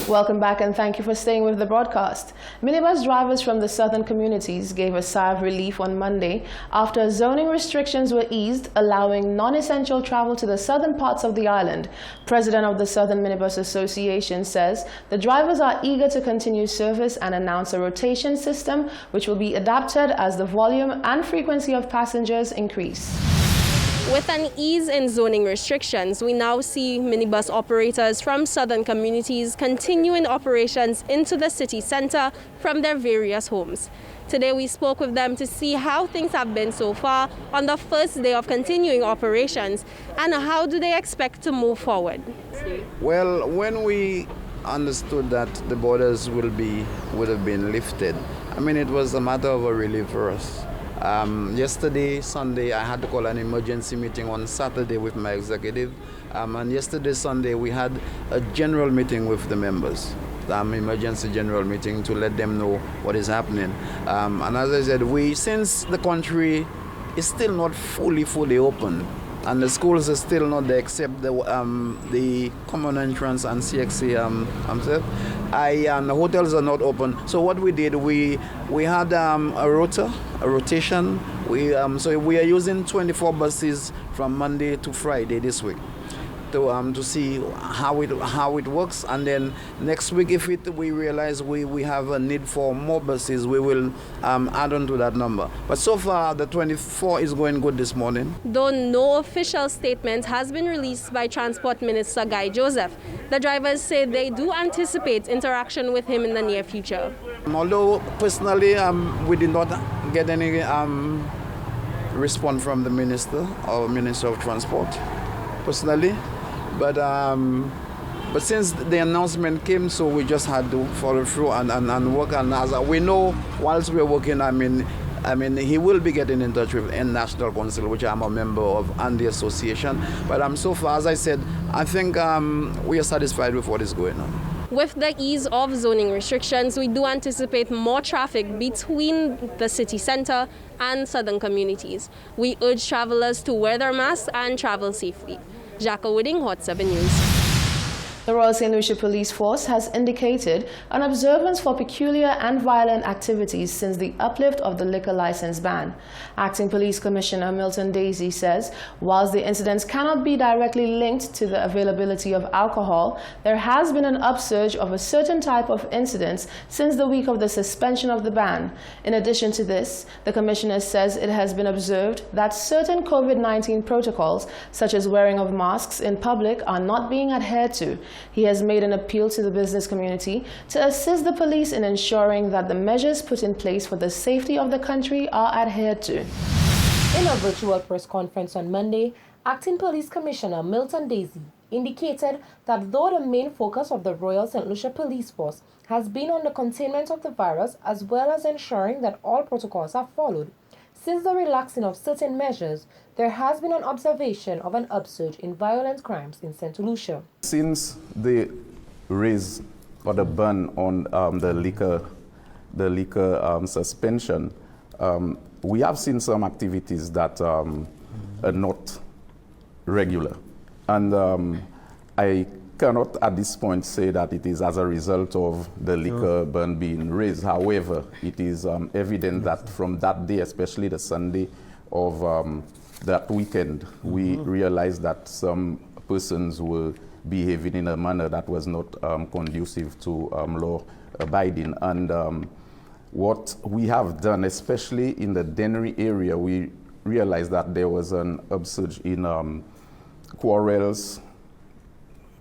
Welcome back and thank you for staying with the broadcast. Minibus drivers from the southern communities gave a sigh of relief on Monday after zoning restrictions were eased, allowing non-essential travel to the southern parts of the island. President of the Southern Minibus Association says the drivers are eager to continue service and announce a rotation system which will be adapted as the volume and frequency of passengers increase. With an ease in zoning restrictions, we now see minibus operators from southern communities continuing operations into the city center from their various homes. Today we spoke with them to see how things have been so far on the first day of continuing operations and how do they expect to move forward. Well, when we understood that the borders would have been lifted, I mean, it was a matter of a relief for us. Yesterday, Sunday, I had to call an emergency meeting on Saturday with my executive. And yesterday, Sunday, we had a general meeting with the members, emergency general meeting to let them know what is happening. And as I said, since the country is still not fully open, and the schools are still not there except the common entrance and CXC and the hotels are not open. So what we did, we had a rotation. So we are using 24 buses from Monday to Friday this week to see how it works, and then next week if we realize we have a need for more buses, we will add on to that number. But so far the 24 is going good this morning. Though no official statement has been released by Transport Minister Guy Joseph, the drivers say they do anticipate interaction with him in the near future. Although personally we did not get any response from the Minister or Minister of Transport personally. But since the announcement came, so we just had to follow through and work. And as we know, whilst we're working, I mean, he will be getting in touch with National Council, which I'm a member of, and the association. But so far, as I said, I think we are satisfied with what is going on. With the ease of zoning restrictions, we do anticipate more traffic between the city center and southern communities. We urge travelers to wear their masks and travel safely. Jacques Wooding, Hot 7 News. The Royal St. Lucia Police Force has indicated an observance for peculiar and violent activities since the uplift of the liquor license ban. Acting Police Commissioner Milton Daisy says, whilst the incidents cannot be directly linked to the availability of alcohol, there has been an upsurge of a certain type of incidents since the week of the suspension of the ban. In addition to this, the Commissioner says it has been observed that certain COVID-19 protocols, such as wearing of masks in public, are not being adhered to. He has made an appeal to the business community to assist the police in ensuring that the measures put in place for the safety of the country are adhered to. In a virtual press conference on Monday, Acting Police Commissioner Milton Daisy indicated that though the main focus of the Royal St. Lucia Police Force has been on the containment of the virus as well as ensuring that all protocols are followed, since the relaxing of certain measures, there has been an observation of an upsurge in violent crimes in St. Lucia. Since the raise or the ban on the liquor suspension, we have seen some activities that are not regular. And I cannot at this point say that it is as a result of the liquor ban being raised. However, it is evident that from that day, especially the Sunday of that weekend, we realized that some persons were behaving in a manner that was not conducive to law abiding. And what we have done, especially in the Dennery area, we realized that there was an upsurge in quarrels,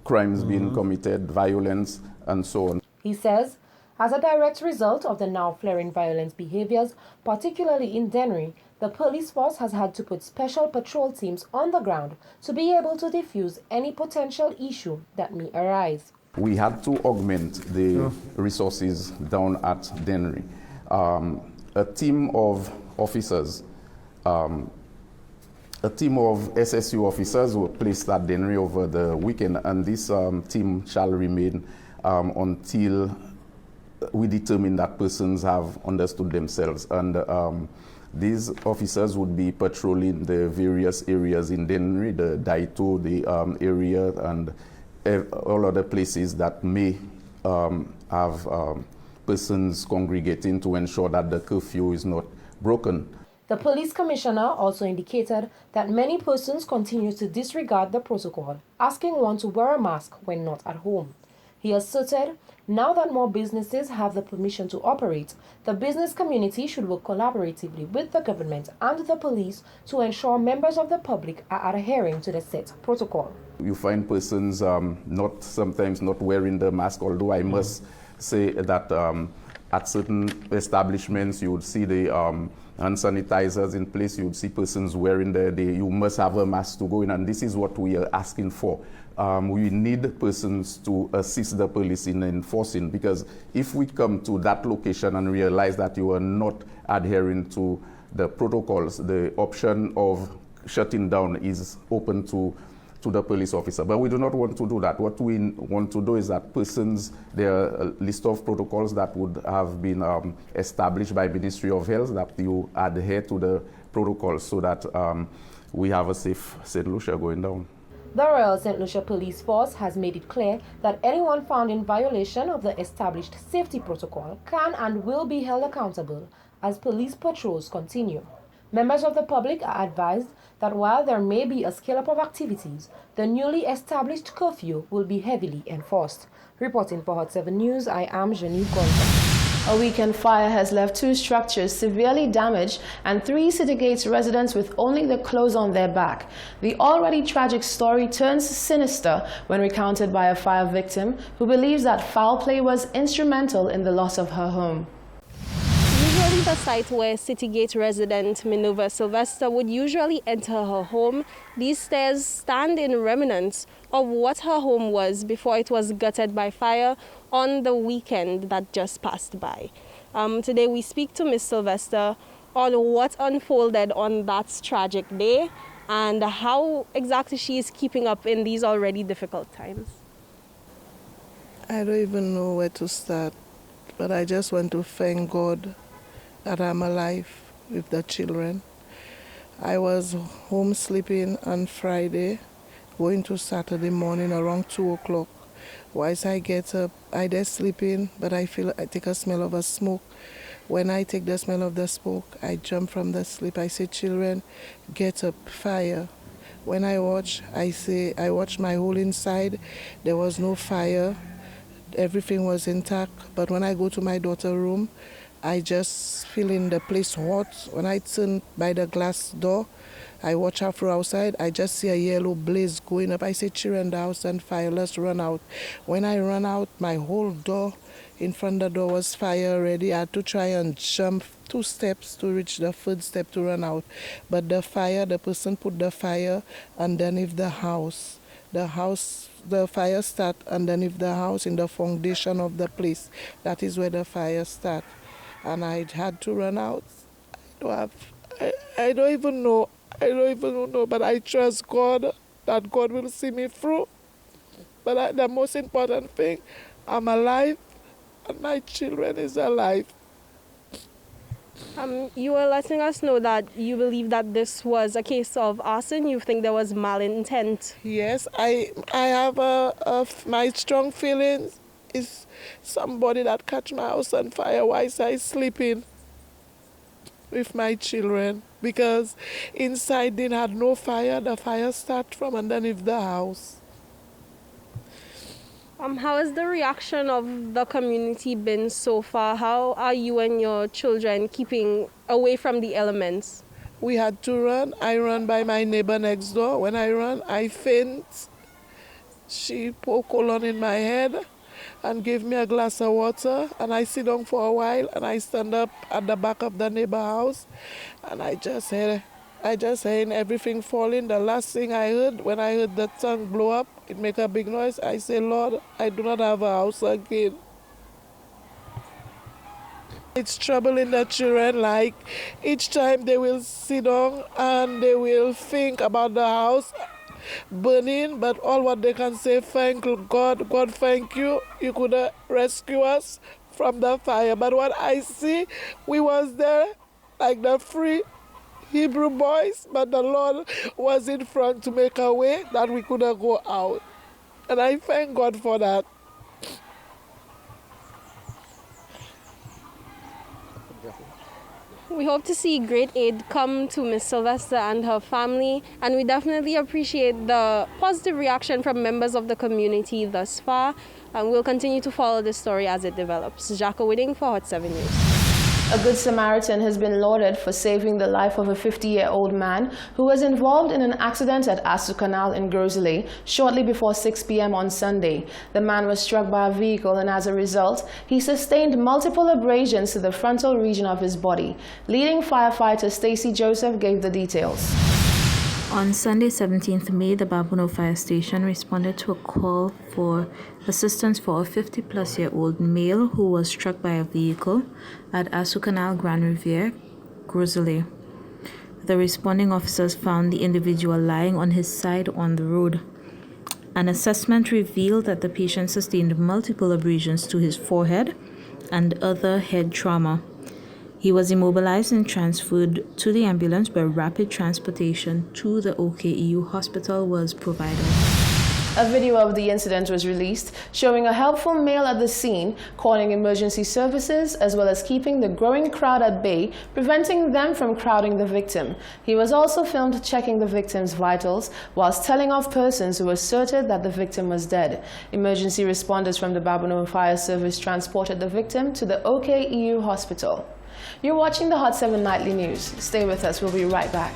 crimes being committed, violence, and so on. He says, as a direct result of the now flaring violent behaviors, particularly in Dennery, the police force has had to put special patrol teams on the ground to be able to defuse any potential issue that may arise. We had to augment the resources down at Dennery. A team of officers, a team of SSU officers were placed at Dennery over the weekend, and this team shall remain until we determine that persons have understood themselves. And these officers would be patrolling the various areas in Dennery, the Daito, the area, and all other places that may have persons congregating to ensure that the curfew is not broken. The police commissioner also indicated that many persons continue to disregard the protocol, asking one to wear a mask when not at home. He asserted, now that more businesses have the permission to operate, the business community should work collaboratively with the government and the police to ensure members of the public are adhering to the set protocol. You find persons sometimes not wearing the mask, although I must say that at certain establishments you would see the hand sanitizers in place, you would see persons wearing you must have a mask to go in, and this is what we are asking for. We need persons to assist the police in enforcing, because if we come to that location and realize that you are not adhering to the protocols, the option of shutting down is open to the police officer. But we do not want to do that. What we want to do is that there are a list of protocols that would have been established by Ministry of Health, that you adhere to the protocols so that we have a safe St. Lucia going down. The Royal St. Lucia Police Force has made it clear that anyone found in violation of the established safety protocol can and will be held accountable as police patrols continue. Members of the public are advised that while there may be a scale-up of activities, the newly established curfew will be heavily enforced. Reporting for Hot 7 News, I am Janique Gonzalez. A weekend fire has left 2 structures severely damaged and 3 City Gates residents with only the clothes on their back. The already tragic story turns sinister when recounted by a fire victim who believes that foul play was instrumental in the loss of her home. Usually the site where Citygate resident Minerva Sylvester would usually enter her home, these stairs stand in remnants of what her home was before it was gutted by fire on the weekend that just passed by. Today we speak to Miss Sylvester on what unfolded on that tragic day and how exactly she is keeping up in these already difficult times. I don't even know where to start, but I just want to thank God that I'm alive with the children. I was home sleeping on Friday, going to Saturday morning around 2 o'clock. Once I get up, I just sleeping, but I take a smell of a smoke. When I take the smell of the smoke, I jump from the sleep. I say, children, get up, fire. When I watch my whole inside. There was no fire. Everything was intact. But when I go to my daughter's room, I just feeling the place hot. When I turn by the glass door, I watch out from outside. I just see a yellow blaze going up. I say, children, the house on fire, let's run out. When I run out, my whole door, in front of the door was fire already. I had to try and jump 2 steps to reach the 3rd step to run out. But the person put the fire underneath the house. The fire start underneath the house in the foundation of the place. That is where the fire start. And I had to run out. I don't even know, but I trust God that God will see me through. But the most important thing, I'm alive and my children is alive. You were letting us know that you believe that this was a case of arson. You think there was malintent. Yes, I have my strong feelings is somebody that catch my house on fire whilst I sleeping with my children, because inside they had no fire. The fire start from underneath the house. How has the reaction of the community been so far? How are you and your children keeping away from the elements? We had to run. I run by my neighbor next door. When I run, I faint. She poured cologne in my head and gave me a glass of water, and I sit down for a while, and I stand up at the back of the neighbor house, and I just heard everything falling. The last thing I heard, when I heard the tongue blow up, it make a big noise, I say, Lord, I do not have a house again. It's troubling the children, like each time they will sit down and they will think about the house burning, but all what they can say, thank God, God thank you, you could rescue us from the fire. But what I see, we was there like the 3 Hebrew boys, but the Lord was in front to make a way that we could go out. And I thank God for that. We hope to see great aid come to Miss Sylvester and her family, and we definitely appreciate the positive reaction from members of the community thus far, and we'll continue to follow this story as it develops. Jacko Whitting for Hot 7 News. A Good Samaritan has been lauded for saving the life of a 50-year-old man who was involved in an accident at Asu Canal in Grosley shortly before 6 p.m. on Sunday. The man was struck by a vehicle, and as a result, he sustained multiple abrasions to the frontal region of his body. Leading firefighter Stacy Joseph gave the details. On Sunday, 17th May, the Babuno Fire Station responded to a call for assistance for a 50-plus-year-old male who was struck by a vehicle at Asu Canal, Grand Riviere, Grosley. The responding officers found the individual lying on his side on the road. An assessment revealed that the patient sustained multiple abrasions to his forehead and other head trauma. He was immobilized and transferred to the ambulance where rapid transportation to the OKEU hospital was provided. A video of the incident was released showing a helpful male at the scene calling emergency services as well as keeping the growing crowd at bay, preventing them from crowding the victim. He was also filmed checking the victim's vitals whilst telling off persons who asserted that the victim was dead. Emergency responders from the Babuno Fire Service transported the victim to the OKEU hospital. You're watching the Hot 7 Nightly News. Stay with us. We'll be right back.